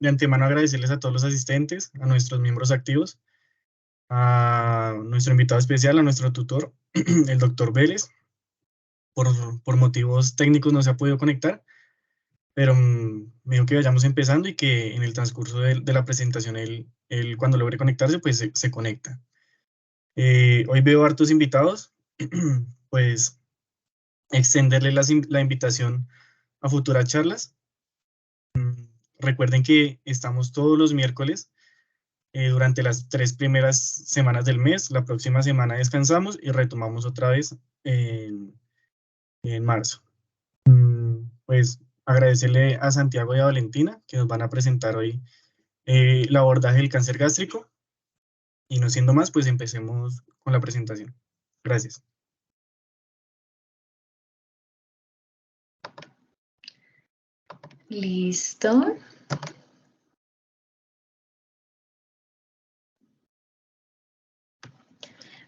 de antemano agradecerles a todos los asistentes, a nuestros miembros activos, a nuestro invitado especial, a nuestro tutor, el doctor Vélez. Por motivos técnicos no se ha podido conectar, pero me dijo que vayamos empezando y que en el transcurso de la presentación, él cuando logre conectarse, pues se conecta. Hoy veo hartos invitados, pues extenderle la invitación a futuras charlas. Recuerden que estamos todos los miércoles durante las 3 primeras semanas del mes. La próxima semana descansamos y retomamos otra vez en marzo. Pues agradecerle a Santiago y a Valentina que nos van a presentar hoy el abordaje del cáncer gástrico. Y no siendo más, pues empecemos con la presentación. Gracias. Listo.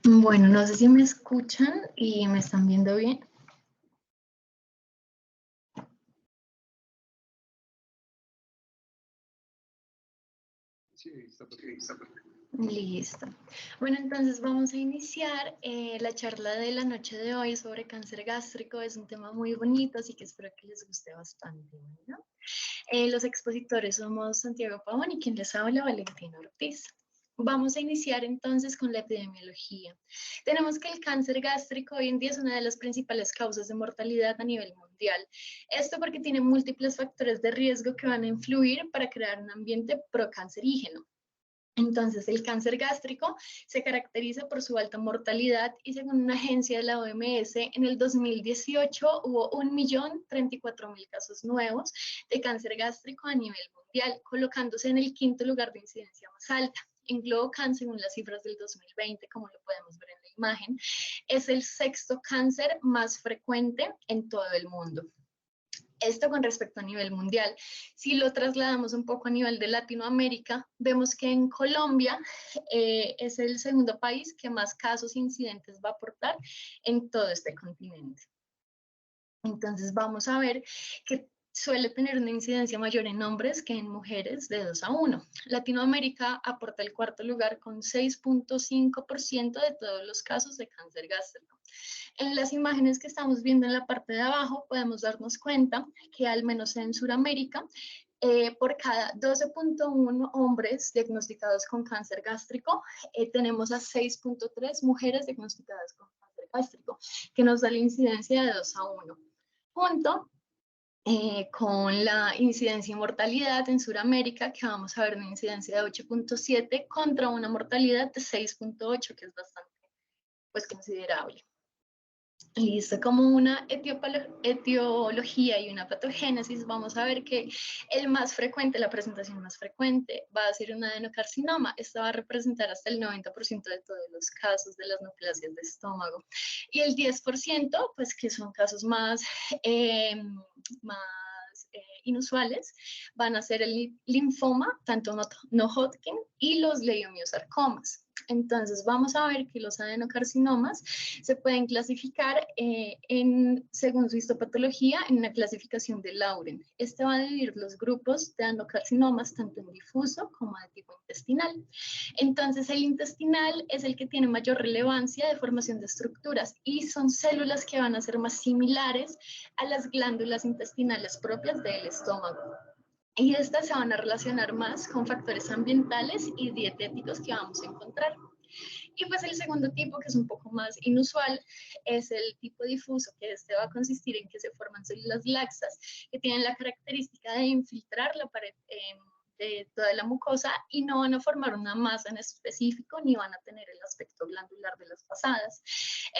Bueno, no sé si me escuchan y me están viendo bien. Sí, está perfecto. Listo. Bueno, entonces vamos a iniciar la charla de la noche de hoy sobre cáncer gástrico. Es un tema muy bonito, así que espero que les guste bastante, ¿no? Los expositores somos Santiago Pavón y quien les habla, Valentina Ortiz. Vamos a iniciar entonces con la epidemiología. Tenemos que el cáncer gástrico hoy en día es una de las principales causas de mortalidad a nivel mundial. Esto porque tiene múltiples factores de riesgo que van a influir para crear un ambiente procancerígeno. Entonces, el cáncer gástrico se caracteriza por su alta mortalidad y según una agencia de la OMS, en el 2018 hubo 1.034.000 casos nuevos de cáncer gástrico a nivel mundial, colocándose en el 5º lugar de incidencia más alta. En GloboCan, según las cifras del 2020, como lo podemos ver en la imagen, es el 6º cáncer más frecuente en todo el mundo. Esto con respecto a nivel mundial. Si lo trasladamos un poco a nivel de Latinoamérica, vemos que en Colombia es el 2º país que más casos incidentes va a aportar en todo este continente. Entonces vamos a ver que suele tener una incidencia mayor en hombres que en mujeres de 2-1. Latinoamérica aporta el 4º lugar con 6.5% de todos los casos de cáncer gástrico. En las imágenes que estamos viendo en la parte de abajo podemos darnos cuenta que al menos en Sudamérica, por cada 12.1 hombres diagnosticados con cáncer gástrico, tenemos a 6.3 mujeres diagnosticadas con cáncer gástrico, que nos da la incidencia de 2-1. Junto con la incidencia y mortalidad en Sudamérica, que vamos a ver una incidencia de 8.7 contra una mortalidad de 6.8, que es bastante pues, considerable. Listo, como una etiología y una patogénesis, vamos a ver que el más frecuente, la presentación más frecuente, va a ser un adenocarcinoma. Esta va a representar hasta el 90% de todos los casos de las neoplasias de estómago. Y el 10%, pues que son casos más inusuales, van a ser el linfoma, tanto no Hodgkin, y los leiomiosarcomas. Entonces vamos a ver que los adenocarcinomas se pueden clasificar según su histopatología en una clasificación de Lauren. Este va a dividir los grupos de adenocarcinomas tanto en difuso como de tipo intestinal. Entonces el intestinal es el que tiene mayor relevancia de formación de estructuras y son células que van a ser más similares a las glándulas intestinales propias del estómago. Y estas se van a relacionar más con factores ambientales y dietéticos que vamos a encontrar. Y pues el segundo tipo, que es un poco más inusual, es el tipo difuso, que este va a consistir en que se forman células laxas que tienen la característica de infiltrar la pared de toda la mucosa y no van a formar una masa en específico ni van a tener el aspecto glandular de las pasadas.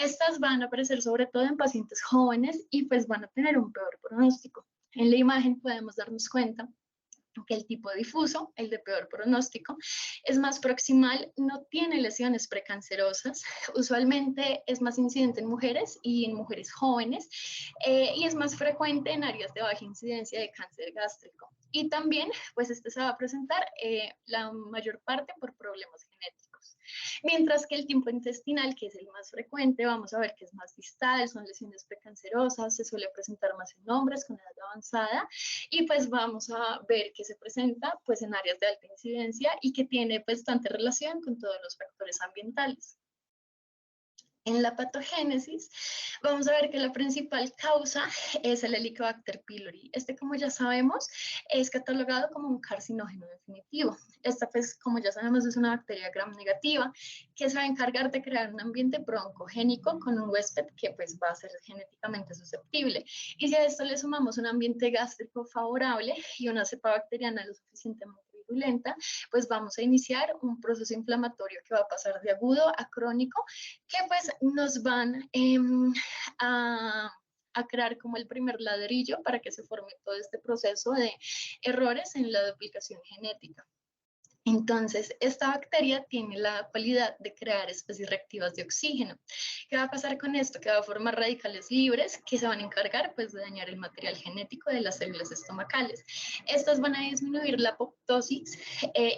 Estas van a aparecer sobre todo en pacientes jóvenes y pues van a tener un peor pronóstico. En la imagen podemos darnos cuenta que el tipo difuso, el de peor pronóstico, es más proximal, no tiene lesiones precancerosas, usualmente es más incidente en mujeres y en mujeres jóvenes y es más frecuente en áreas de baja incidencia de cáncer gástrico. Y también, pues este se va a presentar la mayor parte por problemas genéticos. gástricos. Mientras que el tiempo intestinal, que es el más frecuente, vamos a ver que es más distal, son lesiones precancerosas, se suele presentar más en hombres con edad avanzada y pues vamos a ver que se presenta pues en áreas de alta incidencia y que tiene pues tanta relación con todos los factores ambientales. En la patogénesis, vamos a ver que la principal causa es el Helicobacter pylori. Como ya sabemos, es catalogado como un carcinógeno definitivo. Esta, pues, como ya sabemos, es una bacteria gram negativa que se va a encargar de crear un ambiente broncogénico con un huésped que, pues, va a ser genéticamente susceptible. Y si a esto le sumamos un ambiente gástrico favorable y una cepa bacteriana lo suficientemente virulenta, pues vamos a iniciar un proceso inflamatorio que va a pasar de agudo a crónico, que pues nos van a crear como el primer ladrillo para que se forme todo este proceso de errores en la duplicación genética. Entonces, esta bacteria tiene la cualidad de crear especies reactivas de oxígeno. ¿Qué va a pasar con esto? Que va a formar radicales libres que se van a encargar pues, de dañar el material genético de las células estomacales. Estas van a disminuir la apoptosis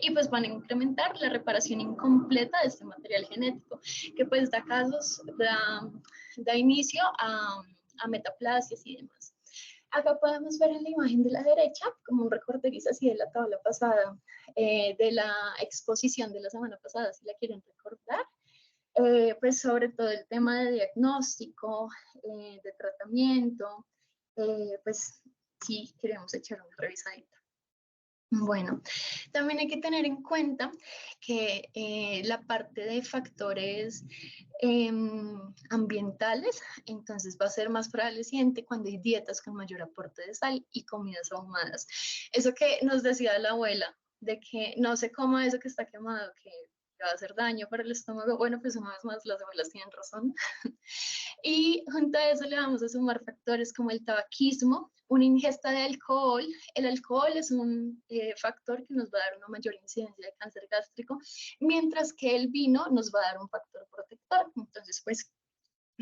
y pues van a incrementar la reparación incompleta de este material genético, que pues da casos, da inicio a metaplasias y demás. Acá podemos ver en la imagen de la derecha, como un recorte gris así de la tabla pasada, de la exposición de la semana pasada, si la quieren recordar, pues sobre todo el tema de diagnóstico, de tratamiento, pues sí queremos echar una revisadita. Bueno, también hay que tener en cuenta que la parte de factores ambientales, entonces va a ser más prevaleciente cuando hay dietas con mayor aporte de sal y comidas ahumadas. Eso que nos decía la abuela, de que no se coma eso que está quemado, que va a hacer daño para el estómago. Bueno, pues una vez más las abuelas tienen razón. Y junto a eso le vamos a sumar factores como el tabaquismo, una ingesta de alcohol. El alcohol es un factor que nos va a dar una mayor incidencia de cáncer gástrico, mientras que el vino nos va a dar un factor protector. Entonces, pues,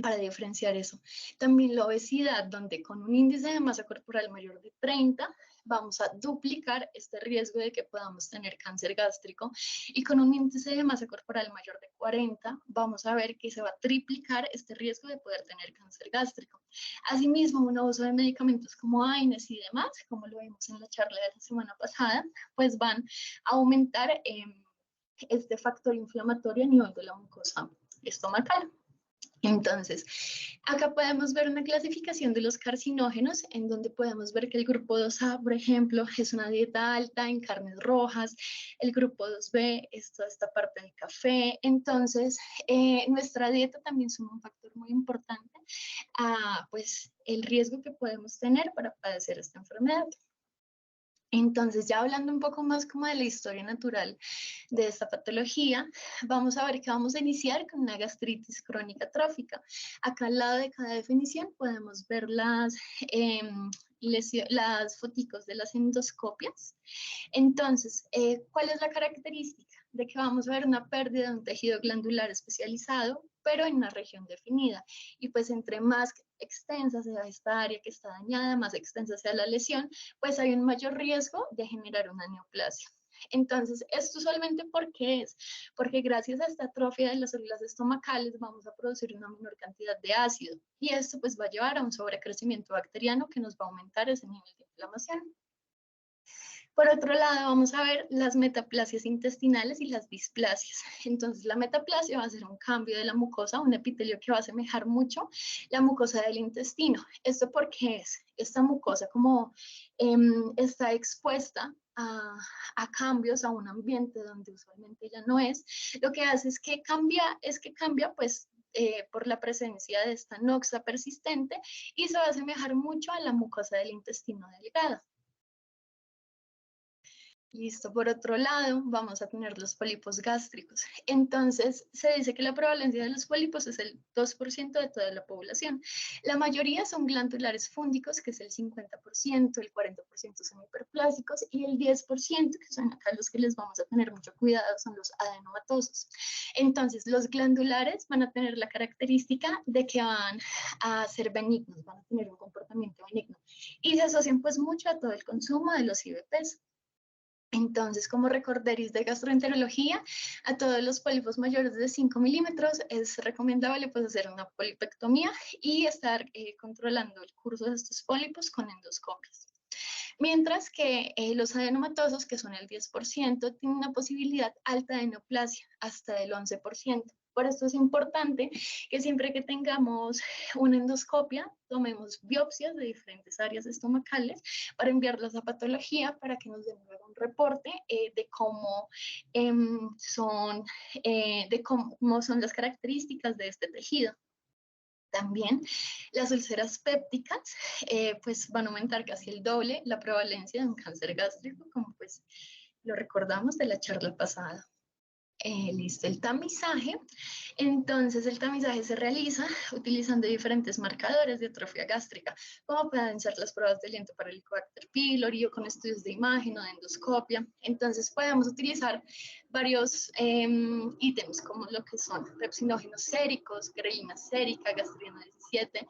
para diferenciar eso. También la obesidad, donde con un índice de masa corporal mayor de 30, vamos a duplicar este riesgo de que podamos tener cáncer gástrico, y con un índice de masa corporal mayor de 40, vamos a ver que se va a triplicar este riesgo de poder tener cáncer gástrico. Asimismo, un uso de medicamentos como AINES y demás, como lo vimos en la charla de la semana pasada, pues van a aumentar este factor inflamatorio a nivel de la mucosa estomacal. Entonces, acá podemos ver una clasificación de los carcinógenos, en donde podemos ver que el grupo 2A, por ejemplo, es una dieta alta en carnes rojas, el grupo 2B es toda esta parte del café. Entonces, nuestra dieta también suma un factor muy importante a pues, el riesgo que podemos tener para padecer esta enfermedad. Entonces, ya hablando un poco más como de la historia natural de esta patología, vamos a ver que vamos a iniciar con una gastritis crónica trófica. Acá al lado de cada definición podemos ver las foticos de las endoscopias. Entonces, ¿cuál es la característica? De que vamos a ver una pérdida de un tejido glandular especializado, pero en una región definida. Y pues entre más extensa sea esta área que está dañada, más extensa sea la lesión, pues hay un mayor riesgo de generar una neoplasia. Entonces, esto usualmente ¿por qué es? Porque gracias a esta atrofia de las células estomacales vamos a producir una menor cantidad de ácido, y esto pues va a llevar a un sobrecrecimiento bacteriano que nos va a aumentar ese nivel de inflamación. Por otro lado, vamos a ver las metaplasias intestinales y las displasias. Entonces, la metaplasia va a ser un cambio de la mucosa, un epitelio que va a asemejar mucho la mucosa del intestino. ¿Esto por qué es? Esta mucosa, como está expuesta a cambios, a un ambiente donde usualmente ya no es, lo que hace es que cambia pues por la presencia de esta noxa persistente, y se va a asemejar mucho a la mucosa del intestino delgado. Listo, por otro lado, vamos a tener los pólipos gástricos. Entonces, se dice que la prevalencia de los pólipos es el 2% de toda la población. La mayoría son glandulares fúngicos, que es el 50%, el 40% son hiperplásicos, y el 10%, que son acá los que les vamos a tener mucho cuidado, son los adenomatosos. Entonces, los glandulares van a tener la característica de que van a ser benignos, van a tener un comportamiento benigno, y se asocian pues mucho a todo el consumo de los IBPs. Entonces, como recorderis de gastroenterología, a todos los pólipos mayores de 5 milímetros es recomendable pues, hacer una polipectomía y estar controlando el curso de estos pólipos con endoscopias. Mientras que los adenomatosos, que son el 10%, tienen una posibilidad alta de neoplasia, hasta el 11%. Por esto es importante que siempre que tengamos una endoscopia, tomemos biopsias de diferentes áreas estomacales para enviarlas a patología para que nos den un reporte de cómo son las características de este tejido. También las úlceras pépticas pues van a aumentar casi el doble la prevalencia de un cáncer gástrico, como pues lo recordamos de la charla pasada. Listo, el tamizaje. Entonces, el tamizaje se realiza utilizando diferentes marcadores de atrofia gástrica, como pueden ser las pruebas de aliento para el Helicobacter pylori o con estudios de imagen o de endoscopia. Entonces, podemos utilizar varios ítems, como lo que son pepsinógenos séricos, grelina sérica, gastrina 17,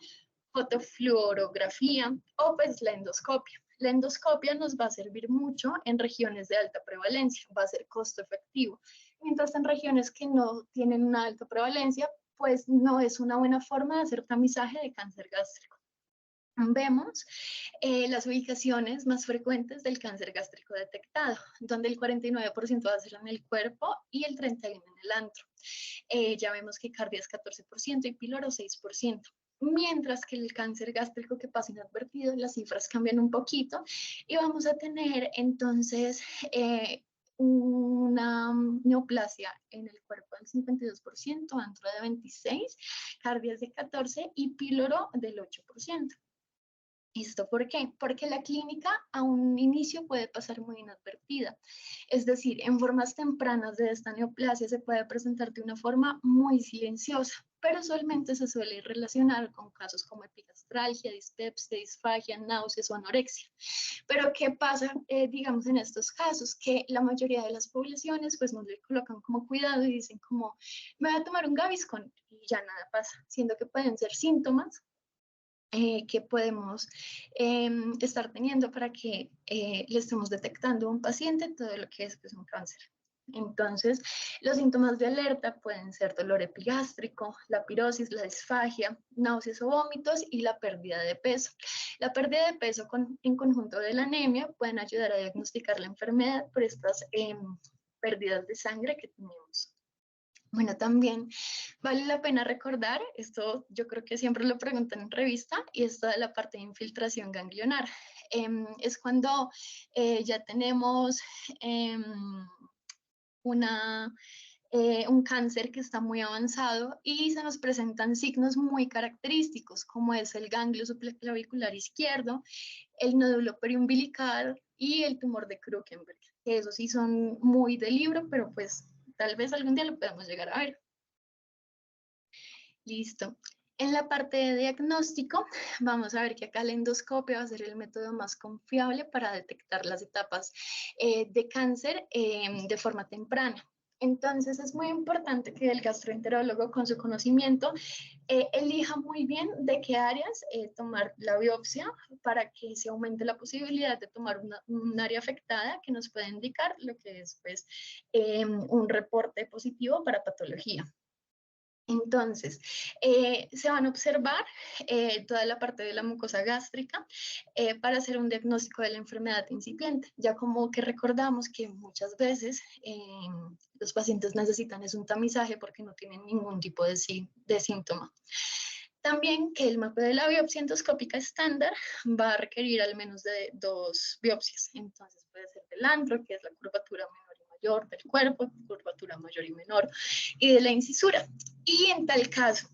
fotofluorografía o pues la endoscopia. La endoscopia nos va a servir mucho en regiones de alta prevalencia, va a ser costo efectivo, mientras en regiones que no tienen una alta prevalencia, pues no es una buena forma de hacer tamizaje de cáncer gástrico. Vemos las ubicaciones más frecuentes del cáncer gástrico detectado, donde el 49% va a ser en el cuerpo y el 31% en el antro. Ya vemos que cardia es 14% y píloro 6%. Mientras que el cáncer gástrico que pasa inadvertido, las cifras cambian un poquito y vamos a tener entonces una neoplasia en el cuerpo del 52%, antro de 26%, cardias de 14% y píloro del 8%. ¿Esto por qué? Porque la clínica a un inicio puede pasar muy inadvertida. Es decir, en formas tempranas de esta neoplasia se puede presentar de una forma muy silenciosa, pero usualmente se suele relacionar con casos como epigastralgia, dispepsia, disfagia, náuseas o anorexia. Pero ¿qué pasa, digamos, en estos casos? Que la mayoría de las poblaciones pues no le colocan como cuidado y dicen como, me voy a tomar un Gaviscon y ya nada pasa, siendo que pueden ser síntomas que podemos estar teniendo para que le estemos detectando a un paciente todo lo que es pues, un cáncer. Entonces, los síntomas de alerta pueden ser dolor epigástrico, la pirosis, la disfagia, náuseas o vómitos y la pérdida de peso. La pérdida de peso en conjunto de la anemia pueden ayudar a diagnosticar la enfermedad por estas pérdidas de sangre que tenemos. Bueno, también vale la pena recordar, esto yo creo que siempre lo preguntan en revista, y esto de la parte de infiltración ganglionar. Es cuando ya tenemos un cáncer que está muy avanzado y se nos presentan signos muy característicos, como es el ganglio supraclavicular izquierdo, el nódulo periumbilical y el tumor de Krukenberg. Esos sí son muy de libro, pero pues tal vez algún día lo podemos llegar a ver. Listo. En la parte de diagnóstico, vamos a ver que acá la endoscopia va a ser el método más confiable para detectar las etapas de cáncer de forma temprana. Entonces es muy importante que el gastroenterólogo con su conocimiento elija muy bien de qué áreas tomar la biopsia para que se aumente la posibilidad de tomar un área afectada que nos pueda indicar lo que es pues, un reporte positivo para patología. Entonces, se van a observar toda la parte de la mucosa gástrica para hacer un diagnóstico de la enfermedad incipiente, ya como que recordamos que muchas veces los pacientes necesitan un tamizaje porque no tienen ningún tipo de síntoma. También que el mapa de la biopsia endoscópica estándar va a requerir al menos de 2 biopsias, entonces puede ser del antro, que es la curvatura menor y mayor del cuerpo, curvatura mayor y menor, y de la incisura. Y en tal caso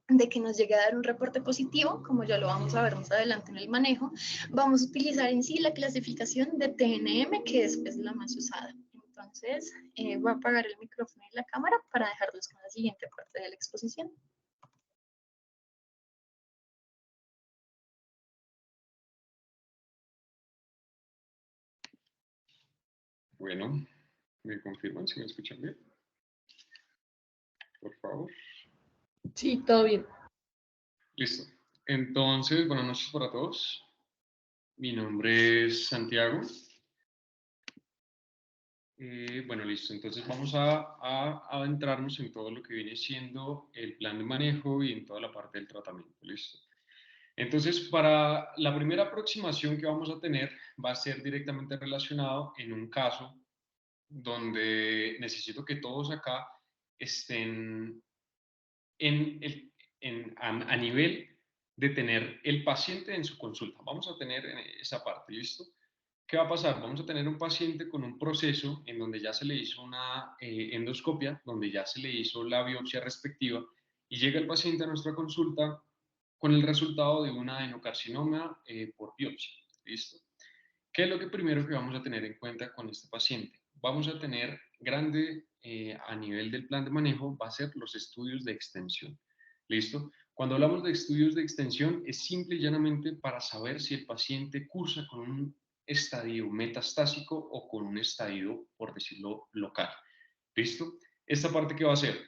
de que nos llegue a dar un reporte positivo, como ya lo vamos a ver más adelante en el manejo, vamos a utilizar en sí la clasificación de TNM, que es pues, la más usada. Entonces, voy a apagar el micrófono y la cámara para dejarlos con la siguiente parte de la exposición. Bueno, ¿me confirman si me escuchan bien? Por favor. Sí, todo bien. Listo. Entonces, buenas noches para todos. Mi nombre es Santiago. Bueno, listo. Entonces vamos a adentrarnos en todo lo que viene siendo el plan de manejo y en toda la parte del tratamiento. Listo. Entonces, para la primera aproximación que vamos a tener va a ser directamente relacionado en un caso donde necesito que todos acá estén a nivel de tener el paciente en su consulta. Vamos a tener esa parte, ¿listo? ¿Qué va a pasar? Vamos a tener un paciente con un proceso en donde ya se le hizo una endoscopia, donde ya se le hizo la biopsia respectiva y llega el paciente a nuestra consulta con el resultado de un adenocarcinoma por biopsia, ¿listo? ¿Qué es lo que primero que vamos a tener en cuenta con este paciente? Vamos a tener grande a nivel del plan de manejo, va a ser los estudios de extensión. ¿Listo? Cuando hablamos de estudios de extensión, es simple y llanamente para saber si el paciente cursa con un estadio metastásico o con un estadio, por decirlo, local. ¿Listo? Esta parte que va a ser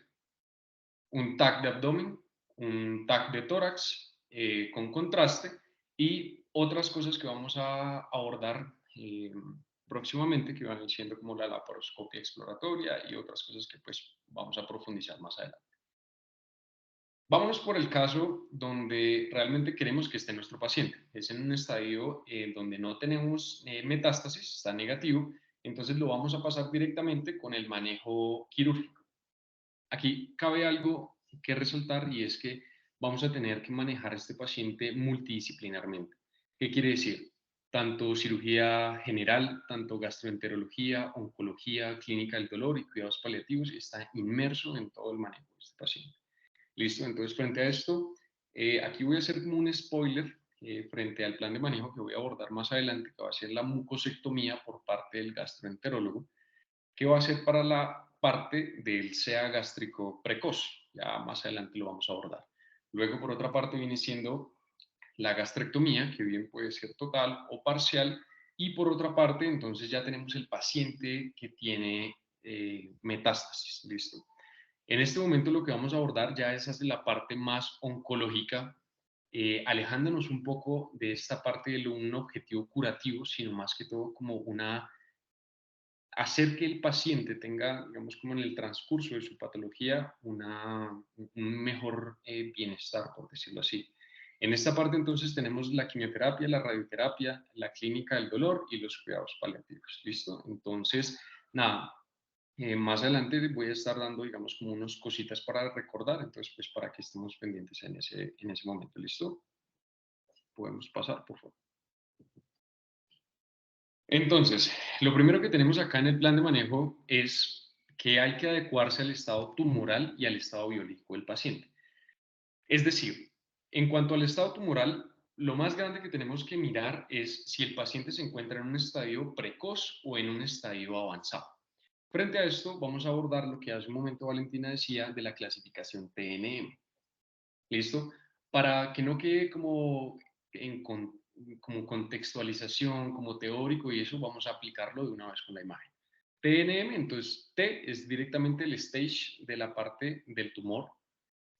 un TAC de abdomen, un TAC de tórax con contraste y otras cosas que vamos a abordar próximamente que van siendo como la laparoscopia exploratoria y otras cosas que pues vamos a profundizar más adelante. Vámonos por el caso donde realmente queremos que esté nuestro paciente. Es en un estadio donde no tenemos metástasis, está negativo, entonces lo vamos a pasar directamente con el manejo quirúrgico. Aquí cabe algo que resaltar y es que vamos a tener que manejar a este paciente multidisciplinarmente. ¿Qué quiere decir? Tanto cirugía general, tanto gastroenterología, oncología, clínica del dolor y cuidados paliativos, está inmerso en todo el manejo de este paciente. Listo, entonces frente a esto, aquí voy a hacer como un spoiler frente al plan de manejo que voy a abordar más adelante, que va a ser la mucosectomía por parte del gastroenterólogo, que va a ser para la parte del SEA gástrico precoz. Ya más adelante lo vamos a abordar. Luego, por otra parte, viene siendo la gastrectomía, que bien puede ser total o parcial. Y por otra parte, entonces ya tenemos el paciente que tiene metástasis. ¿Listo? En este momento lo que vamos a abordar ya es la parte más oncológica, alejándonos un poco de esta parte de un objetivo curativo, sino más que todo como una hacer que el paciente tenga, digamos, como en el transcurso de su patología, un mejor bienestar, por decirlo así. En esta parte entonces tenemos la quimioterapia, la radioterapia, la clínica del dolor y los cuidados paliativos. ¿Listo? Entonces, nada, más adelante voy a estar dando, digamos, como unas cositas para recordar, entonces, pues para que estemos pendientes en ese momento. ¿Listo? Podemos pasar, por favor. Entonces, lo primero que tenemos acá en el plan de manejo es que hay que adecuarse al estado tumoral y al estado biológico del paciente. Es decir, en cuanto al estado tumoral, lo más grande que tenemos que mirar es si el paciente se encuentra en un estadio precoz o en un estadio avanzado. Frente a esto, vamos a abordar lo que hace un momento Valentina decía de la clasificación TNM. ¿Listo? Para que no quede como contextualización, como teórico y eso, vamos a aplicarlo de una vez con la imagen. TNM, entonces T es directamente el stage de la parte del tumor,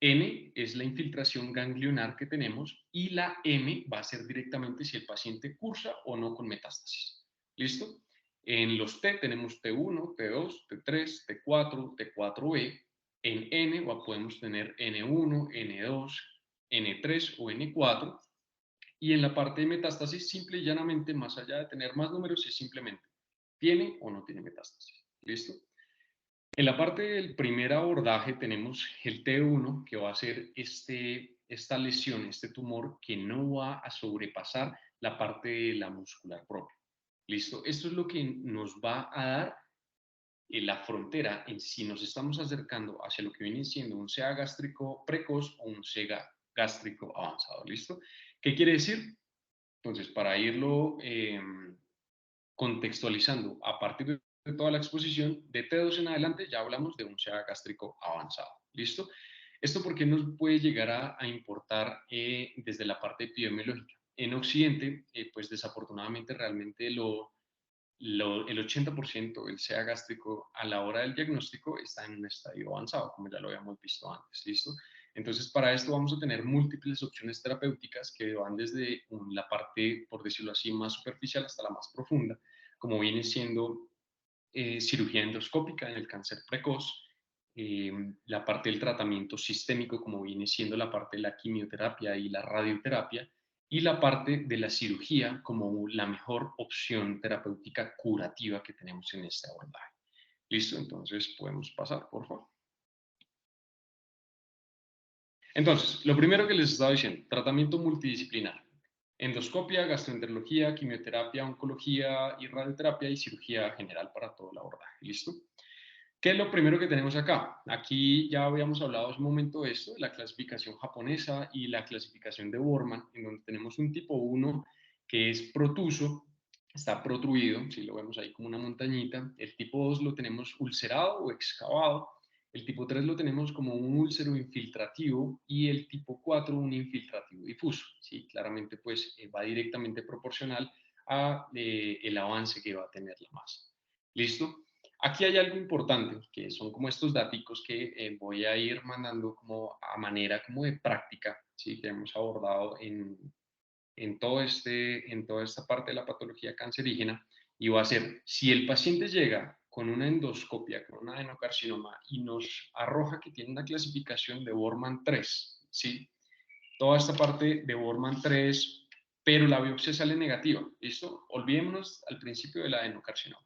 N es la infiltración ganglionar que tenemos y la M va a ser directamente si el paciente cursa o no con metástasis. ¿Listo? En los T tenemos T1, T2, T3, T4, T4B. En N podemos tener N1, N2, N3 o N4. Y en la parte de metástasis, simple y llanamente, más allá de tener más números, es simplemente tiene o no tiene metástasis. ¿Listo? En la parte del primer abordaje tenemos el T1, que va a ser esta lesión, este tumor que no va a sobrepasar la parte de la muscular propia. ¿Listo? Esto es lo que nos va a dar la frontera en si nos estamos acercando hacia lo que viene siendo un SEA gástrico precoz o un SEA gástrico avanzado. ¿Listo? ¿Qué quiere decir? Entonces, para irlo contextualizando, a partir de toda la exposición, de T2 en adelante ya hablamos de un SEA gástrico avanzado. ¿Listo? ¿Esto por qué nos puede llegar a importar desde la parte epidemiológica? En Occidente, pues desafortunadamente realmente el 80% del SEA gástrico a la hora del diagnóstico está en un estadio avanzado, como ya lo habíamos visto antes. ¿Listo? Entonces, para esto vamos a tener múltiples opciones terapéuticas que van desde la parte, por decirlo así, más superficial hasta la más profunda, como viene siendo cirugía endoscópica en el cáncer precoz, la parte del tratamiento sistémico, como viene siendo la parte de la quimioterapia y la radioterapia, y la parte de la cirugía como la mejor opción terapéutica curativa que tenemos en este abordaje. ¿Listo? Entonces podemos pasar, por favor. Entonces, lo primero que les estaba diciendo, tratamiento multidisciplinar. Endoscopia, gastroenterología, quimioterapia, oncología y radioterapia y cirugía general para todo el abordaje. ¿Listo? ¿Qué es lo primero que tenemos acá? Aquí ya habíamos hablado hace un momento de esto, de la clasificación japonesa y la clasificación de Borman, en donde tenemos un tipo 1 que es protuso, está protruido, si lo vemos ahí como una montañita. El tipo 2 lo tenemos ulcerado o excavado. El tipo 3 lo tenemos como un úlcero infiltrativo y el tipo 4 un infiltrativo difuso. ¿Sí? Claramente pues va directamente proporcional a el avance que va a tener la masa. ¿Listo? Aquí hay algo importante, que son como estos datos que voy a ir mandando como a manera como de práctica, ¿sí? Que hemos abordado en toda esta parte de la patología cancerígena, y va a ser, si el paciente llega con una endoscopia, con un adenocarcinoma, y nos arroja que tiene una clasificación de Borman 3, ¿sí? Toda esta parte de Borman 3, pero la biopsia sale negativa, ¿listo? Olvidémonos al principio del adenocarcinoma.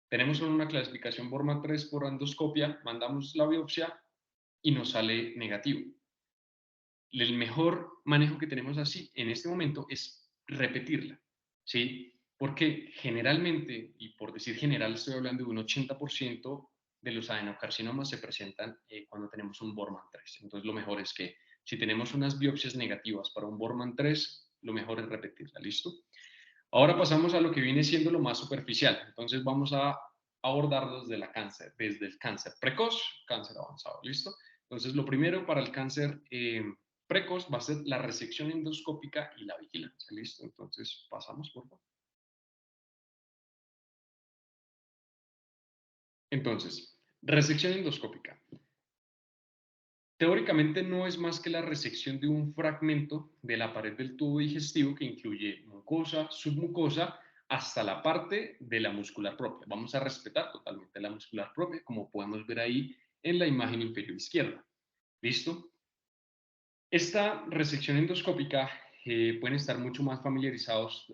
Tenemos una clasificación Borman 3 por endoscopia, mandamos la biopsia y nos sale negativo. El mejor manejo que tenemos así en este momento es repetirla, ¿sí? Porque generalmente, y por decir general, estoy hablando de un 80% de los adenocarcinomas se presentan cuando tenemos un Borman 3. Entonces, lo mejor es que si tenemos unas biopsias negativas para un Borman 3, lo mejor es repetirla, ¿listo? Ahora pasamos a lo que viene siendo lo más superficial. Entonces, vamos a abordarlo desde el cáncer precoz, cáncer avanzado, ¿listo? Entonces, lo primero para el cáncer precoz va a ser la resección endoscópica y la vigilancia, ¿listo? Entonces, pasamos, por favor. Entonces, resección endoscópica. Teóricamente no es más que la resección de un fragmento de la pared del tubo digestivo que incluye mucosa, submucosa, hasta la parte de la muscular propia. Vamos a respetar totalmente la muscular propia, como podemos ver ahí en la imagen inferior izquierda. ¿Listo? Esta resección endoscópica pueden estar mucho más familiarizados,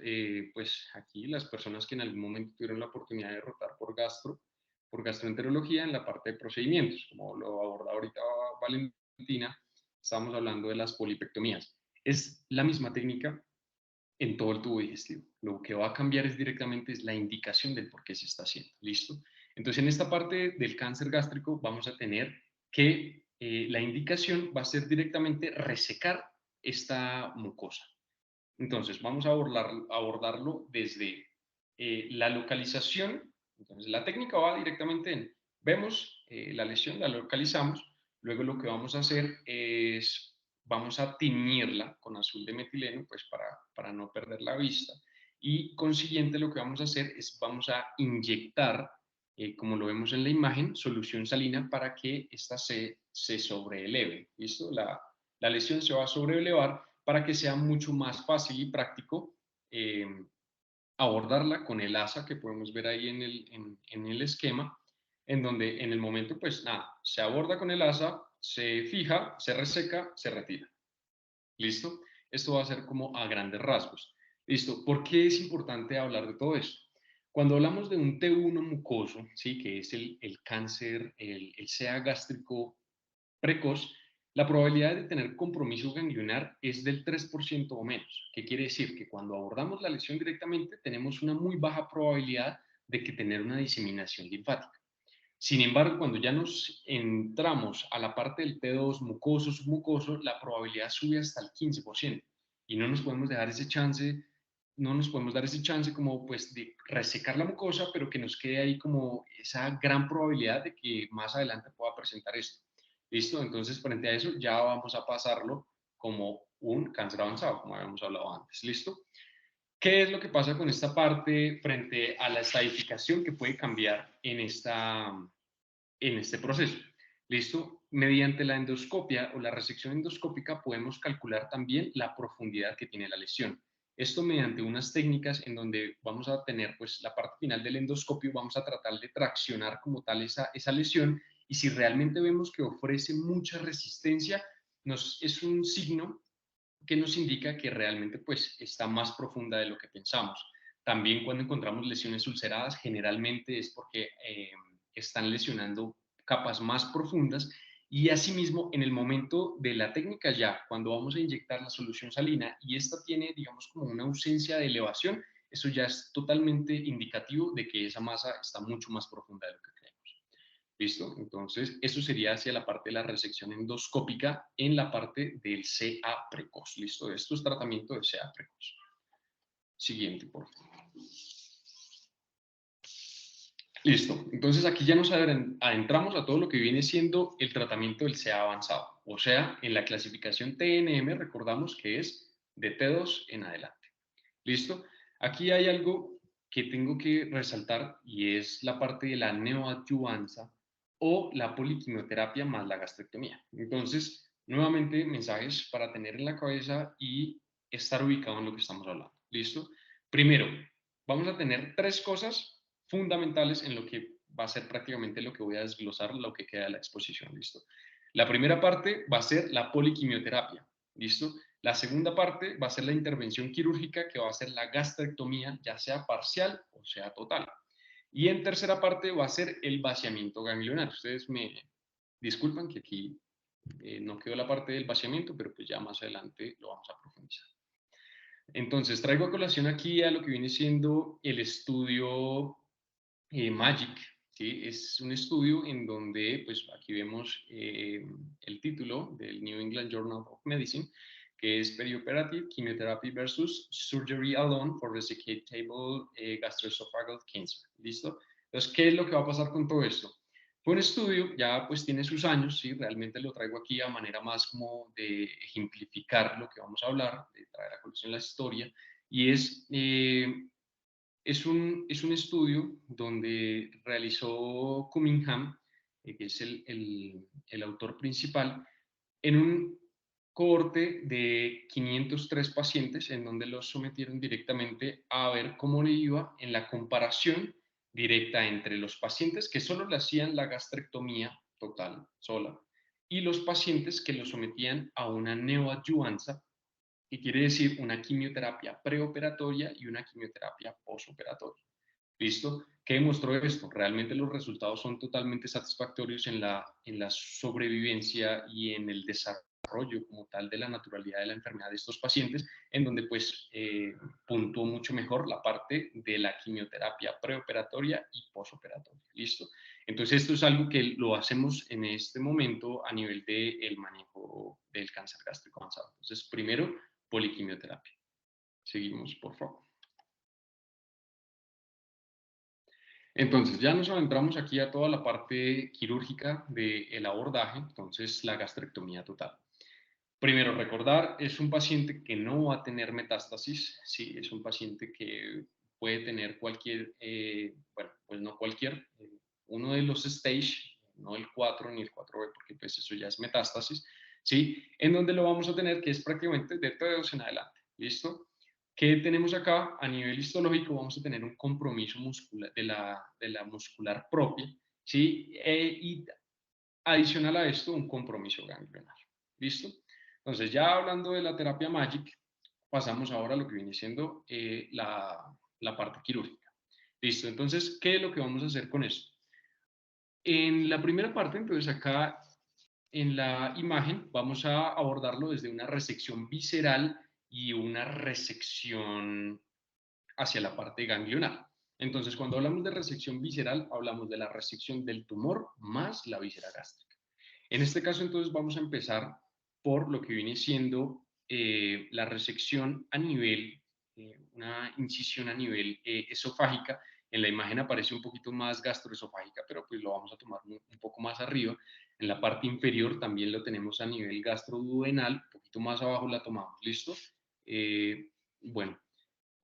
pues aquí las personas que en algún momento tuvieron la oportunidad de rotar por gastroenterología en la parte de procedimientos, como lo aborda ahorita Valentina, estamos hablando de las polipectomías. Es la misma técnica en todo el tubo digestivo. Lo que va a cambiar es directamente la indicación del por qué se está haciendo. ¿Listo? Entonces, en esta parte del cáncer gástrico vamos a tener que la indicación va a ser directamente resecar esta mucosa. Entonces, vamos a abordarlo desde la localización. Entonces, la técnica va directamente en, vemos la lesión, la localizamos, luego lo que vamos a hacer es, vamos a tiñirla con azul de metileno, pues para no perder la vista, y consiguiente lo que vamos a hacer es, vamos a inyectar, como lo vemos en la imagen, solución salina para que ésta se sobreeleve, ¿listo? La lesión se va a sobreelevar para que sea mucho más fácil y práctico abordarla con el asa que podemos ver ahí en el esquema, en donde en el momento, pues nada, se aborda con el asa, se fija, se reseca, se retira. ¿Listo? Esto va a ser como a grandes rasgos. ¿Listo? ¿Por qué es importante hablar de todo esto? Cuando hablamos de un T1 mucoso, ¿sí? Que es el cáncer, el CA gástrico precoz, la probabilidad de tener compromiso ganglionar es del 3% o menos. ¿Qué quiere decir? Que cuando abordamos la lesión directamente tenemos una muy baja probabilidad de que tener una diseminación linfática. Sin embargo, cuando ya nos entramos a la parte del T2 mucoso, submucoso, la probabilidad sube hasta el 15%. Y no nos podemos dejar ese chance, no nos podemos dar ese chance como pues de resecar la mucosa, pero que nos quede ahí como esa gran probabilidad de que más adelante pueda presentar esto. ¿Listo? Entonces, frente a eso, ya vamos a pasarlo como un cáncer avanzado, como habíamos hablado antes. ¿Listo? ¿Qué es lo que pasa con esta parte frente a la estadificación que puede cambiar en este proceso? ¿Listo? Mediante la endoscopia o la resección endoscópica podemos calcular también la profundidad que tiene la lesión. Esto mediante unas técnicas en donde vamos a tener pues la parte final del endoscopio, vamos a tratar de traccionar como tal esa lesión, y si realmente vemos que ofrece mucha resistencia, es un signo que nos indica que realmente pues está más profunda de lo que pensamos. También cuando encontramos lesiones ulceradas, generalmente es porque están lesionando capas más profundas, y asimismo en el momento de la técnica ya, cuando vamos a inyectar la solución salina y esta tiene, digamos, como una ausencia de elevación, eso ya es totalmente indicativo de que esa masa está mucho más profunda de lo que creemos. ¿Listo? Entonces, eso sería hacia la parte de la resección endoscópica en la parte del CA precoz. ¿Listo? Esto es tratamiento de CA precoz. Siguiente, por favor. Listo. Entonces, aquí ya nos adentramos a todo lo que viene siendo el tratamiento del CA avanzado. O sea, en la clasificación TNM recordamos que es de T2 en adelante. ¿Listo? Aquí hay algo que tengo que resaltar y es la parte de la neoadyuvanza o la poliquimioterapia más la gastrectomía. Entonces, nuevamente, mensajes para tener en la cabeza y estar ubicado en lo que estamos hablando. ¿Listo? Primero, vamos a tener tres cosas fundamentales en lo que va a ser prácticamente lo que voy a desglosar, lo que queda de la exposición. ¿Listo? La primera parte va a ser la poliquimioterapia. ¿Listo? La segunda parte va a ser la intervención quirúrgica, que va a ser la gastrectomía, ya sea parcial o sea total. Y en tercera parte va a ser el vaciamiento ganglionar. Ustedes me disculpan que aquí no quedó la parte del vaciamiento, pero pues ya más adelante lo vamos a profundizar. Entonces, traigo a colación aquí a lo que viene siendo el estudio MAGIC, ¿sí? Es un estudio en donde, pues aquí vemos el título del New England Journal of Medicine, que es Perioperative Chemotherapy versus Surgery Alone for Resectable Gastroesophageal Cancer. ¿Listo? Entonces, ¿qué es lo que va a pasar con todo esto? Fue un estudio, ya pues tiene sus años, ¿sí? Realmente lo traigo aquí a manera más como de ejemplificar lo que vamos a hablar, de traer a colación la historia, y es un estudio donde realizó Cunningham, que es el autor principal, en un cohorte de 503 pacientes, en donde los sometieron directamente a ver cómo le iba en la comparación directa entre los pacientes que solo le hacían la gastrectomía total, sola, y los pacientes que lo sometían a una neoadyuvanza, que quiere decir una quimioterapia preoperatoria y una quimioterapia posoperatoria. ¿Listo? ¿Qué demostró esto? Realmente los resultados son totalmente satisfactorios en la sobrevivencia y en el desarrollo como tal de la naturalidad de la enfermedad de estos pacientes, en donde pues puntuó mucho mejor la parte de la quimioterapia preoperatoria y posoperatoria. ¿Listo? Entonces esto es algo que lo hacemos en este momento a nivel del manejo del cáncer gástrico avanzado. Entonces, primero, poliquimioterapia. Seguimos, por favor. Entonces, ya nos adentramos aquí a toda la parte quirúrgica del abordaje, entonces la gastrectomía total. Primero, recordar, es un paciente que no va a tener metástasis, sí, es un paciente que puede tener cualquier, bueno, pues no cualquier, uno de los stage, no el 4 ni el 4B, porque pues eso ya es metástasis, sí, en donde lo vamos a tener que es prácticamente de T2 en adelante, ¿listo? ¿Qué tenemos acá? A nivel histológico vamos a tener un compromiso muscular, de la muscular propia, ¿sí? Y adicional a esto, un compromiso ganglionar, ¿listo? Entonces, ya hablando de la terapia MAGIC, pasamos ahora a lo que viene siendo la parte quirúrgica. ¿Listo? Entonces, ¿qué es lo que vamos a hacer con esto? En la primera parte, entonces acá en la imagen vamos a abordarlo desde una resección visceral y una resección hacia la parte ganglionar. Entonces, cuando hablamos de resección visceral, hablamos de la resección del tumor más la víscera gástrica. En este caso, entonces, vamos a empezar por lo que viene siendo la resección a nivel, una incisión a nivel esofágica. En la imagen aparece un poquito más gastroesofágica, pero pues lo vamos a tomar un poco más arriba. En la parte inferior también lo tenemos a nivel gastroduodenal, un poquito más abajo la tomamos, ¿listo? Bueno,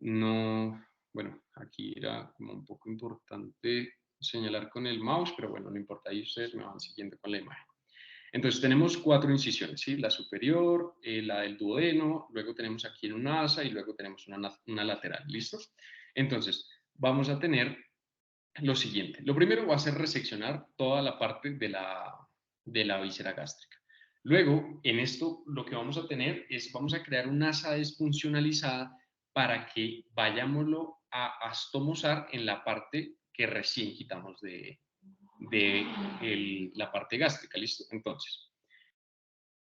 no, bueno, aquí era como un poco importante señalar con el mouse, pero bueno, no importa, ahí ustedes me van siguiendo con la imagen. Entonces tenemos 4 incisiones, ¿sí? La superior, la del duodeno, luego tenemos aquí en una asa y luego tenemos una lateral, ¿listos? Entonces vamos a tener lo siguiente. Lo primero va a ser reseccionar toda la parte de la víscera gástrica. Luego, en esto lo que vamos a tener es, vamos a crear una asa desfuncionalizada para que vayámoslo a astomosar en la parte que recién quitamos de la parte gástrica, ¿listo? Entonces,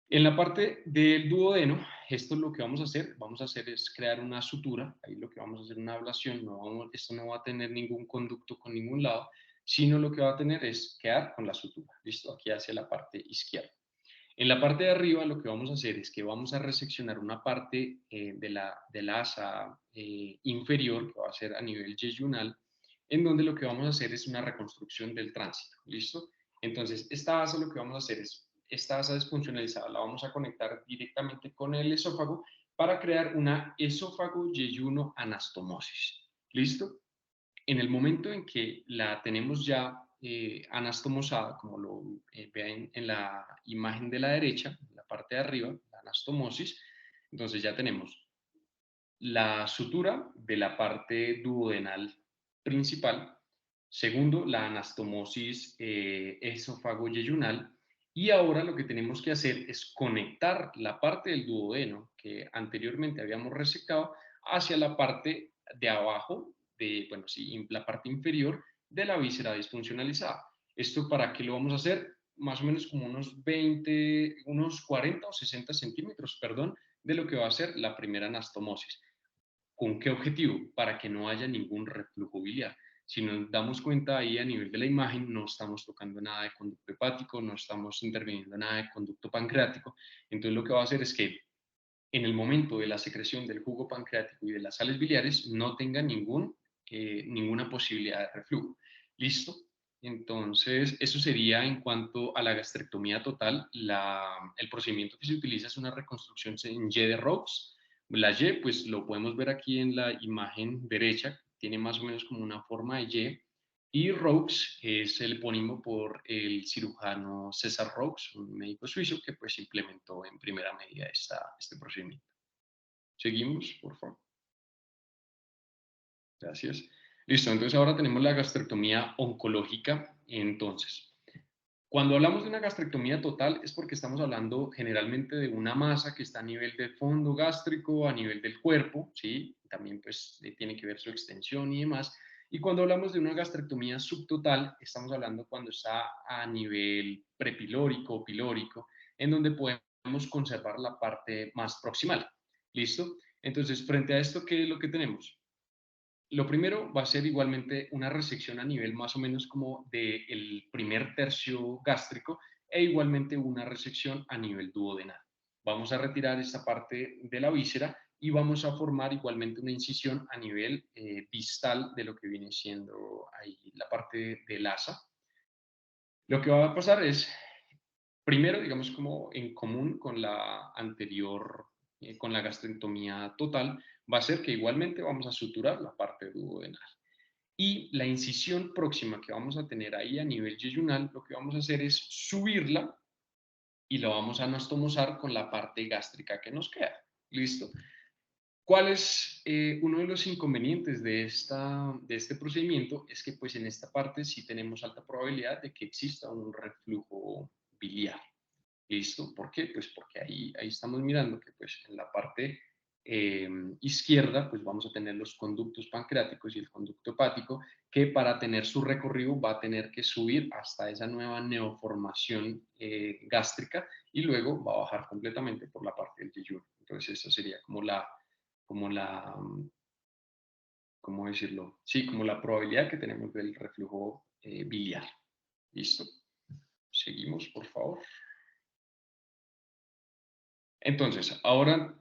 en la parte del duodeno, esto es lo que vamos a hacer es crear una sutura, ahí lo que vamos a hacer es una ablación, esto no va a tener ningún conducto con ningún lado, sino lo que va a tener es quedar con la sutura, ¿listo? Aquí hacia la parte izquierda. En la parte de arriba lo que vamos a hacer es que vamos a reseccionar una parte de la asa inferior, que va a ser a nivel yeyunal, en donde lo que vamos a hacer es una reconstrucción del tránsito, ¿listo? Entonces, esta asa lo que vamos a hacer es, esta asa desfuncionalizada la vamos a conectar directamente con el esófago para crear una esófago-yeyuno anastomosis, ¿listo? En el momento en que la tenemos ya anastomosada, como lo ven en la imagen de la derecha, en la parte de arriba, la anastomosis, entonces ya tenemos la sutura de la parte duodenal principal, segundo, la anastomosis esófago-yeyunal, y ahora lo que tenemos que hacer es conectar la parte del duodeno que anteriormente habíamos resecado hacia la parte de abajo, bueno, sí, la parte inferior de la víscera disfuncionalizada. ¿Esto para qué lo vamos a hacer? Más o menos como unos 40 o 60 centímetros, perdón, de lo que va a ser la primera anastomosis. ¿Con qué objetivo? Para que no haya ningún reflujo biliar. Si nos damos cuenta ahí a nivel de la imagen, no estamos tocando nada de conducto hepático, no estamos interviniendo nada de conducto pancreático. Entonces lo que va a hacer es que en el momento de la secreción del jugo pancreático y de las sales biliares no tenga ninguna posibilidad de reflujo. ¿Listo? Entonces, eso sería en cuanto a la gastrectomía total. El procedimiento que se utiliza es una reconstrucción en Y de Raux. La Y, pues lo podemos ver aquí en la imagen derecha, tiene más o menos como una forma de Y. Y Raux es el epónimo por el cirujano César Raux, un médico suizo que pues implementó en primera medida este procedimiento. Seguimos, por favor. Gracias. Listo, entonces ahora tenemos la gastrectomía oncológica. Entonces, cuando hablamos de una gastrectomía total es porque estamos hablando generalmente de una masa que está a nivel del fondo gástrico, a nivel del cuerpo, ¿sí? También pues tiene que ver su extensión y demás. Y cuando hablamos de una gastrectomía subtotal, estamos hablando cuando está a nivel prepilórico o pilórico, en donde podemos conservar la parte más proximal. ¿Listo? Entonces, frente a esto, ¿qué es lo que tenemos? Lo primero va a ser igualmente una resección a nivel más o menos como del primer tercio gástrico e igualmente una resección a nivel duodenal. Vamos a retirar esta parte de la víscera y vamos a formar igualmente una incisión a nivel distal de lo que viene siendo ahí la parte del asa. Lo que va a pasar es, primero, digamos como en común con la anterior, con la gastrectomía total, va a ser que igualmente vamos a suturar la parte duodenal. Y la incisión próxima que vamos a tener ahí a nivel yeyunal, lo que vamos a hacer es subirla y la vamos a anastomosar con la parte gástrica que nos queda. ¿Listo? ¿Cuál es uno de los inconvenientes de este procedimiento? Es que pues en esta parte sí tenemos alta probabilidad de que exista un reflujo biliar. ¿Listo? ¿Por qué? Pues porque ahí estamos mirando que pues en la parte izquierda pues vamos a tener los conductos pancreáticos y el conducto hepático que para tener su recorrido va a tener que subir hasta esa nueva neoformación gástrica y luego va a bajar completamente por la parte del yeyuno. Entonces esa sería ¿cómo decirlo? Sí, como la probabilidad que tenemos del reflujo biliar. ¿Listo? Seguimos, por favor. Entonces, ahora,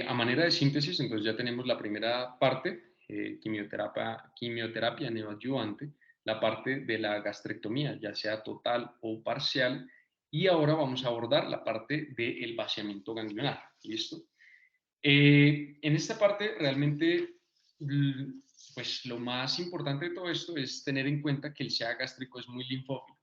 a manera de síntesis, entonces ya tenemos la primera parte, quimioterapia neoadyuvante, la parte de la gastrectomía, ya sea total o parcial, y ahora vamos a abordar la parte del vaciamiento ganglionar. ¿Listo? En esta parte, realmente, pues lo más importante de todo esto es tener en cuenta que el SEA gástrico es muy linfófilo.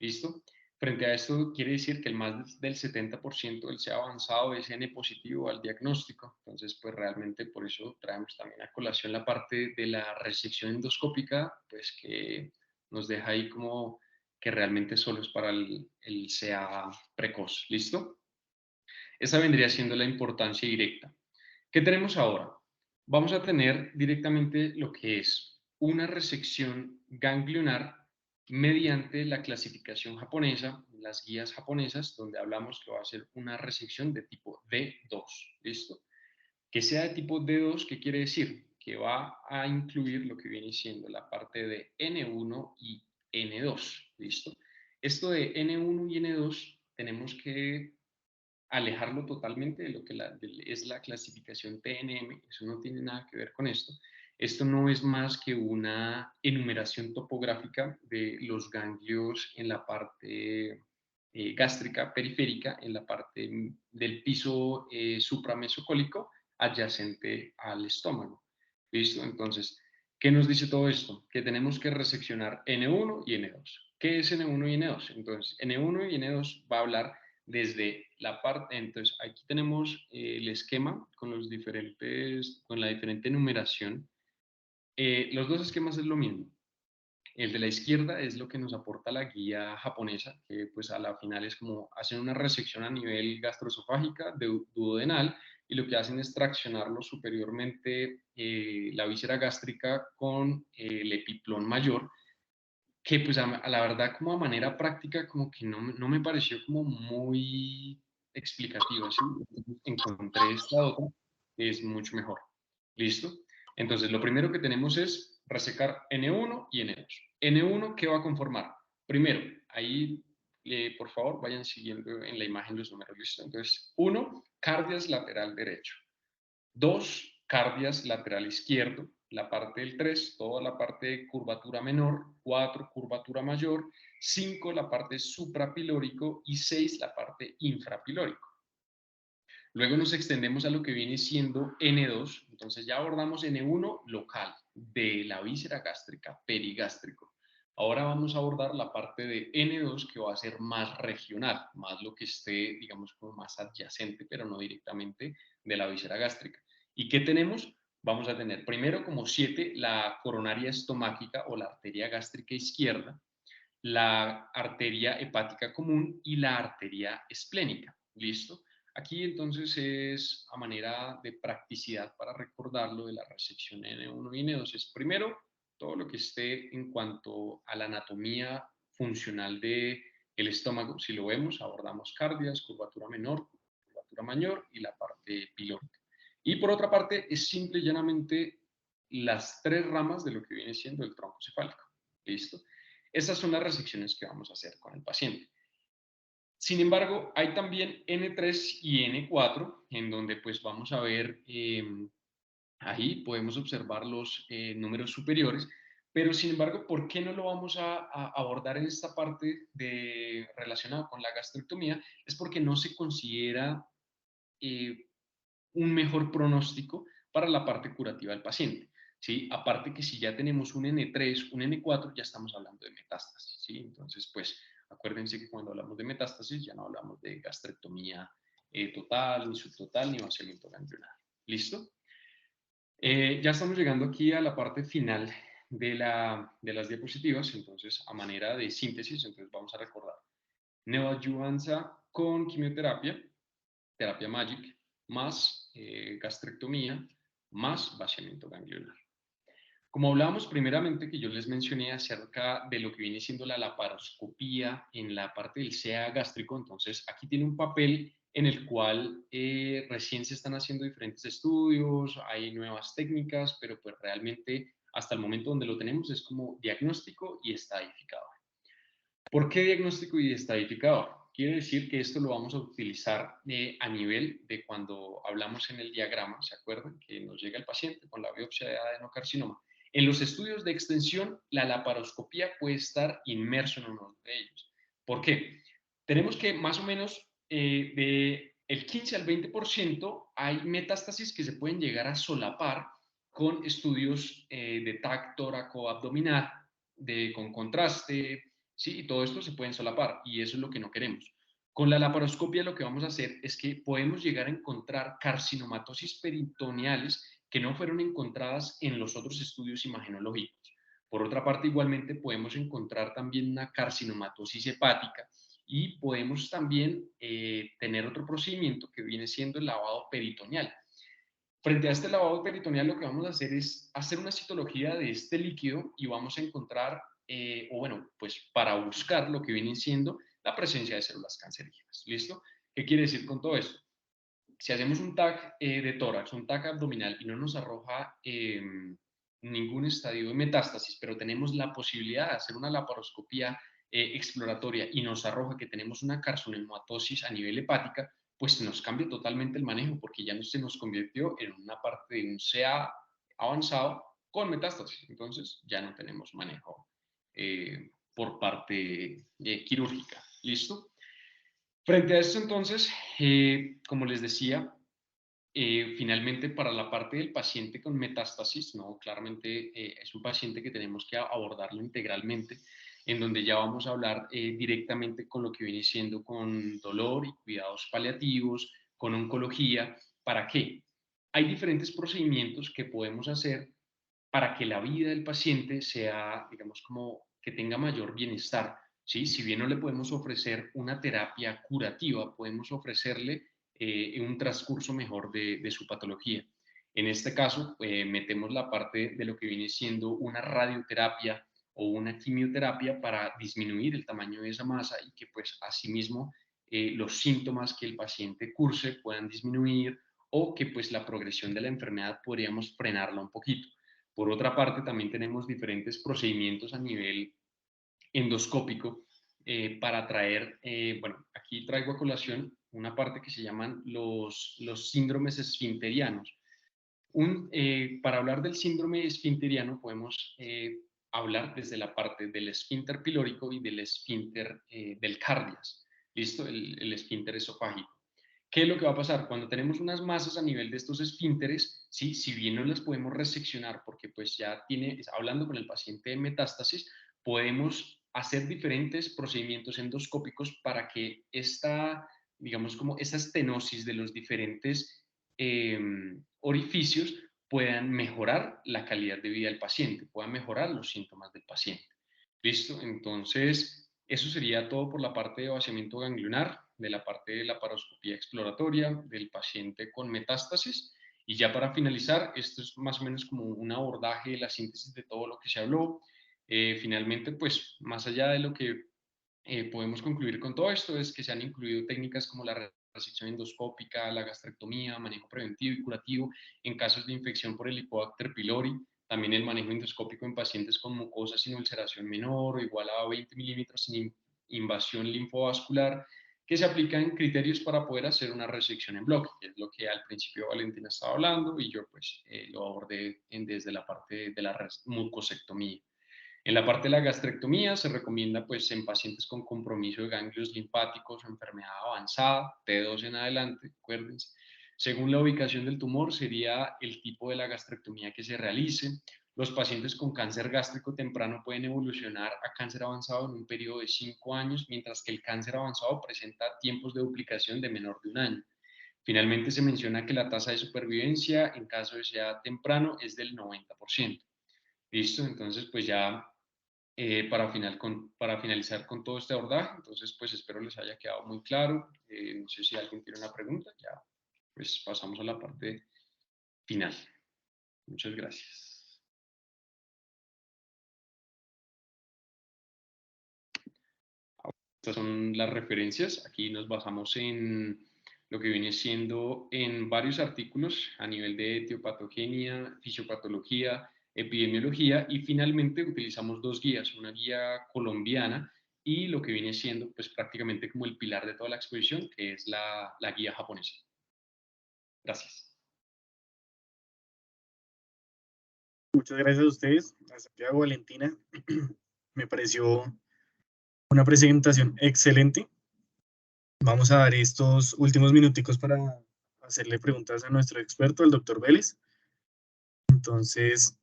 ¿Listo? Frente a esto, quiere decir que el más del 70% del CA avanzado es N positivo al diagnóstico. Entonces, pues realmente por eso traemos también a colación la parte de la resección endoscópica, pues que nos deja ahí como que realmente solo es para el CA precoz. ¿Listo? Esa vendría siendo la importancia directa. ¿Qué tenemos ahora? Vamos a tener directamente lo que es una resección ganglionar mediante la clasificación japonesa, las guías japonesas, donde hablamos que va a ser una resección de tipo D2, ¿listo? Que sea de tipo D2, ¿qué quiere decir? Que va a incluir lo que viene siendo la parte de N1 y N2, ¿listo? Esto de N1 y N2 tenemos que alejarlo totalmente de lo que es la clasificación TNM, eso no tiene nada que ver con esto. Esto no es más que una enumeración topográfica de los ganglios en la parte gástrica periférica, en la parte del piso supramesocólico adyacente al estómago. ¿Listo? Entonces, ¿qué nos dice todo esto? Que tenemos que reseccionar N1 y N2. ¿Qué es N1 y N2? Entonces, N1 y N2 va a hablar desde la parte, entonces aquí tenemos el esquema con los diferentes, con la diferente numeración. Los dos esquemas es lo mismo. El de la izquierda es lo que nos aporta la guía japonesa, que pues a la final es como hacen una resección a nivel gastroesofágica, duodenal, y lo que hacen es traccionarlo superiormente la víscera gástrica con el epiplón mayor, que pues a la verdad como a manera práctica como que no me pareció como muy explicativo, ¿sí? Encontré esta otra que es mucho mejor. ¿Listo? Entonces lo primero que tenemos es resecar N1 y N2. N1, ¿qué va a conformar? Primero, ahí por favor vayan siguiendo en la imagen los números, ¿listo? Entonces, 1, cardias lateral derecho. 2, cardias lateral izquierdo, la parte del 3, toda la parte de curvatura menor, 4, curvatura mayor, 5, la parte suprapilórico y 6, la parte infrapilórico. Luego nos extendemos a lo que viene siendo N2, entonces ya abordamos N1 local de la víscera gástrica, perigástrico. Ahora vamos a abordar la parte de N2 que va a ser más regional, más lo que esté, digamos, como más adyacente, pero no directamente de la víscera gástrica. ¿Y qué tenemos? Vamos a tener primero como 7 la coronaria estomáquica o la arteria gástrica izquierda, la arteria hepática común y la arteria esplénica. ¿Listo? Aquí entonces es a manera de practicidad para recordarlo de la resección N1 y N2. Es primero todo lo que esté en cuanto a la anatomía funcional del estómago. Si lo vemos, abordamos cardias, curvatura menor, curvatura mayor y la parte pilórica. Y por otra parte, es simple y llanamente las 3 ramas de lo que viene siendo el tronco cefálico. ¿Listo? Esas son las resecciones que vamos a hacer con el paciente. Sin embargo, hay también N3 y N4, en donde pues vamos a ver, ahí podemos observar los números superiores, pero sin embargo, ¿por qué no lo vamos a abordar en esta parte relacionada con la gastrectomía? Es porque no se considera un mejor pronóstico para la parte curativa del paciente. ¿Sí? Aparte que si ya tenemos un N3, un N4, ya estamos hablando de metástasis, ¿sí? Entonces, pues, acuérdense que cuando hablamos de metástasis ya no hablamos de gastrectomía total, ni subtotal, ni vaciamiento ganglionar. ¿Listo? Ya estamos llegando aquí a la parte final de las diapositivas, entonces, a manera de síntesis, entonces vamos a recordar. Neoadyuvanza con quimioterapia, terapia MAGIC, más gastrectomía, más vaciamiento ganglionar. Como hablábamos primeramente, que yo les mencioné acerca de lo que viene siendo la laparoscopía en la parte del CA gástrico, entonces aquí tiene un papel en el cual recién se están haciendo diferentes estudios, hay nuevas técnicas, pero pues realmente hasta el momento donde lo tenemos es como diagnóstico y estadificador. ¿Por qué diagnóstico y estadificador? Quiere decir que esto lo vamos a utilizar a nivel de cuando hablamos en el diagrama, ¿se acuerdan? Que nos llega el paciente con la biopsia de adenocarcinoma. En los estudios de extensión, la laparoscopía puede estar inmerso en uno de ellos. ¿Por qué? Tenemos que más o menos de el 15 al 20% hay metástasis que se pueden llegar a solapar con estudios de TAC tóraco-abdominal, con contraste, ¿sí? Y todo esto se puede solapar y eso es lo que no queremos. Con la laparoscopia lo que vamos a hacer es que podemos llegar a encontrar carcinomatosis peritoneales que no fueron encontradas en los otros estudios imagenológicos. Por otra parte, igualmente podemos encontrar también una carcinomatosis hepática y podemos también tener otro procedimiento que viene siendo el lavado peritoneal. Frente a este lavado peritoneal, lo que vamos a hacer es hacer una citología de este líquido y vamos a encontrar, o bueno, pues para buscar lo que viene siendo la presencia de células cancerígenas. ¿Listo? ¿Qué quiere decir con todo esto? Si hacemos un TAC de tórax, un TAC abdominal y no nos arroja ningún estadio de metástasis, pero tenemos la posibilidad de hacer una laparoscopía exploratoria y nos arroja que tenemos una carcinomatosis a nivel hepática, pues nos cambia totalmente el manejo porque ya no se nos convirtió en una parte de un CA avanzado con metástasis. Entonces ya no tenemos manejo por parte quirúrgica. ¿Listo? Frente a esto, entonces, como les decía, finalmente para la parte del paciente con metástasis, ¿no? Claramente es un paciente que tenemos que abordarlo integralmente, en donde ya vamos a hablar directamente con lo que viene siendo con dolor y cuidados paliativos, con oncología. ¿Para qué? Hay diferentes procedimientos que podemos hacer para que la vida del paciente sea, digamos, como que tenga mayor bienestar. ¿Sí? Si bien no le podemos ofrecer una terapia curativa, podemos ofrecerle un transcurso mejor de su patología. En este caso, metemos la parte de lo que viene siendo una radioterapia o una quimioterapia para disminuir el tamaño de esa masa y que pues asimismo los síntomas que el paciente curse puedan disminuir o que pues la progresión de la enfermedad podríamos frenarla un poquito. Por otra parte, también tenemos diferentes procedimientos a nivel endoscópico para traer, bueno, aquí traigo a colación una parte que se llaman los síndromes esfinterianos. Para hablar del síndrome esfinteriano podemos hablar desde la parte del esfínter pilórico y del esfínter del cardias, ¿listo? El esfínter esofágico. ¿Qué es lo que va a pasar? Cuando tenemos unas masas a nivel de estos esfínteres, ¿sí? Si bien no las podemos reseccionar porque pues ya hablando con el paciente de metástasis, podemos hacer diferentes procedimientos endoscópicos para que digamos como esta estenosis de los diferentes orificios puedan mejorar la calidad de vida del paciente, puedan mejorar los síntomas del paciente. ¿Listo? Entonces, eso sería todo por la parte de vaciamiento ganglionar, de la parte de la laparoscopía exploratoria del paciente con metástasis. Y ya para finalizar, esto es más o menos como un abordaje de la síntesis de todo lo que se habló. Finalmente, pues, más allá de lo que podemos concluir con todo esto, es que se han incluido técnicas como la resección endoscópica, la gastrectomía, manejo preventivo y curativo en casos de infección por Helicobacter pylori, también el manejo endoscópico en pacientes con mucosa sin ulceración menor o igual a 20 milímetros sin invasión linfovascular, que se aplican criterios para poder hacer una resección en bloque, que es lo que al principio Valentina estaba hablando y yo pues lo abordé desde la parte de la mucosectomía. En la parte de la gastrectomía se recomienda pues en pacientes con compromiso de ganglios linfáticos o enfermedad avanzada, T2 en adelante, acuérdense. Según la ubicación del tumor sería el tipo de la gastrectomía que se realice. Los pacientes con cáncer gástrico temprano pueden evolucionar a cáncer avanzado en un periodo de 5 años, mientras que el cáncer avanzado presenta tiempos de duplicación de menor de 1 año. Finalmente se menciona que la tasa de supervivencia en caso de sea temprano es del 90%. ¿Listo? Entonces, pues ya para finalizar con todo este abordaje, entonces, pues espero les haya quedado muy claro. No sé si alguien tiene una pregunta, ya pues pasamos a la parte final. Muchas gracias. Estas son las referencias. Aquí nos basamos en lo que viene siendo en varios artículos a nivel de etiopatogenia, fisiopatología, epidemiología y finalmente utilizamos 2 guías, una guía colombiana y lo que viene siendo pues prácticamente como el pilar de toda la exposición, que es la guía japonesa. Gracias. Muchas gracias a ustedes, a Santiago, Valentina. Me pareció una presentación excelente. Vamos a dar estos últimos minuticos para hacerle preguntas a nuestro experto, el doctor Vélez. Entonces,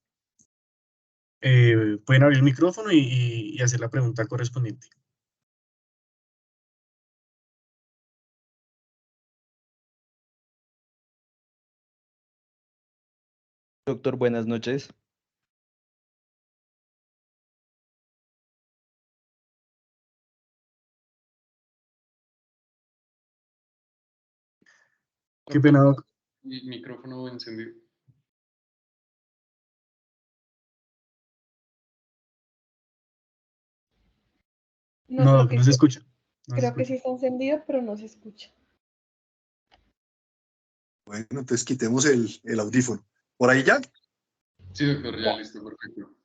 pueden abrir el micrófono y hacer la pregunta correspondiente. Doctor, buenas noches. Qué pena, doc. Micrófono encendido. No, doc, no se escucha. No se Creo que escucha. sí está encendido, pero no se escucha. Bueno, entonces quitemos el audífono. ¿Por ahí ya? Sí, doctor, ya listo, perfecto.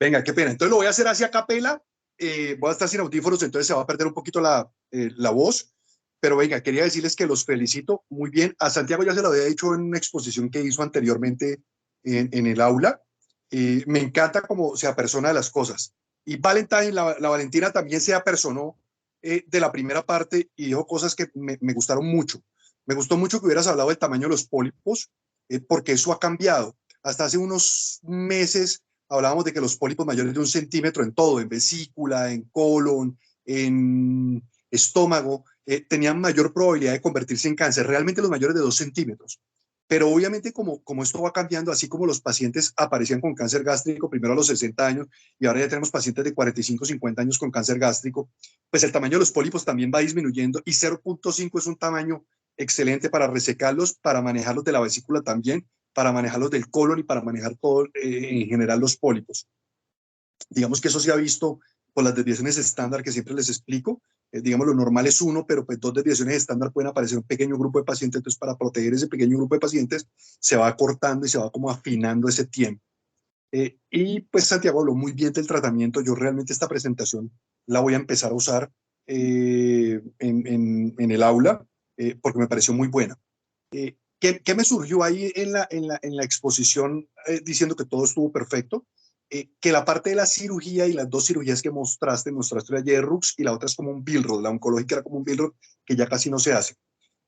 Venga, qué pena. Entonces lo voy a hacer así a capela. Voy a estar sin audífonos, entonces se va a perder un poquito la voz. Pero venga, quería decirles que los felicito muy bien. A Santiago ya se lo había dicho en una exposición que hizo anteriormente en el aula. Me encanta cómo se apersona de las cosas. Y Valentine, la Valentina también se apersonó de la primera parte y dijo cosas que me gustaron mucho. Me gustó mucho que hubieras hablado del tamaño de los pólipos, porque eso ha cambiado. Hasta hace unos meses hablábamos de que los pólipos mayores de 1 centímetro en todo, en vesícula, en colon, en estómago, tenían mayor probabilidad de convertirse en cáncer, realmente los mayores de 2 centímetros. Pero obviamente como esto va cambiando, así como los pacientes aparecían con cáncer gástrico primero a los 60 años y ahora ya tenemos pacientes de 45, 50 años con cáncer gástrico, pues el tamaño de los pólipos también va disminuyendo y 0.5 es un tamaño excelente para resecarlos, para manejarlos de la vesícula también, para manejarlos del colon y para manejar todo en general los pólipos. Digamos que eso se ha visto por las desviaciones estándar que siempre les explico. Digamos, lo normal es 1, pero pues 2 desviaciones estándar pueden aparecer en un pequeño grupo de pacientes. Entonces, para proteger ese pequeño grupo de pacientes, se va acortando y se va como afinando ese tiempo. Y pues Santiago habló muy bien del tratamiento. Yo realmente esta presentación la voy a empezar a usar en el aula porque me pareció muy buena. ¿Qué me surgió ahí en la exposición diciendo que todo estuvo perfecto? Que la parte de la cirugía y las 2 cirugías que mostraste la Yerrux y la otra es como un Billroth, la oncológica era como un Billroth que ya casi no se hace.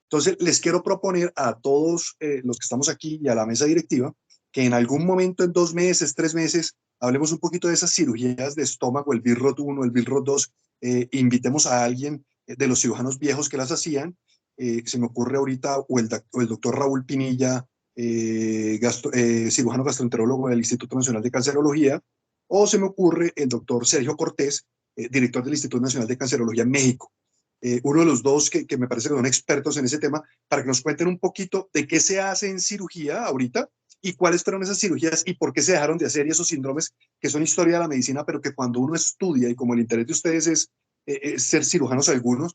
Entonces, les quiero proponer a todos los que estamos aquí y a la mesa directiva que en algún momento, en 2 meses, 3 meses, hablemos un poquito de esas cirugías de estómago, el Billroth 1, el Billroth 2, invitemos a alguien de los cirujanos viejos que las hacían. Se me ocurre ahorita o el doctor Raúl Pinilla, cirujano gastroenterólogo del Instituto Nacional de Cancerología, o se me ocurre el doctor Sergio Cortés, director del Instituto Nacional de Cancerología en México. Uno de los dos que me parece que son expertos en ese tema, para que nos cuenten un poquito de qué se hace en cirugía ahorita y cuáles fueron esas cirugías y por qué se dejaron de hacer y esos síndromes que son historia de la medicina, pero que cuando uno estudia y como el interés de ustedes es ser cirujanos algunos,